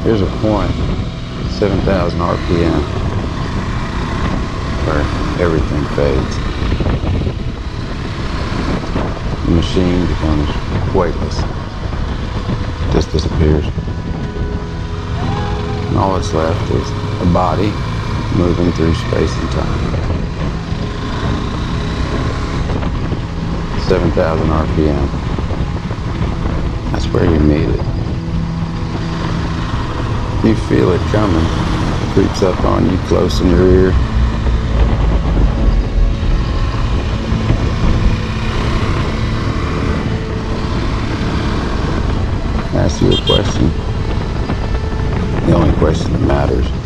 Here's a point, 7,000 RPM, where everything fades. The machine becomes weightless, just disappears. And all that's left is a body moving through space and time. 7,000 RPM. That's where you meet it. You feel it coming. It creeps up on you, close in your ear. Ask you a question. The only question that matters.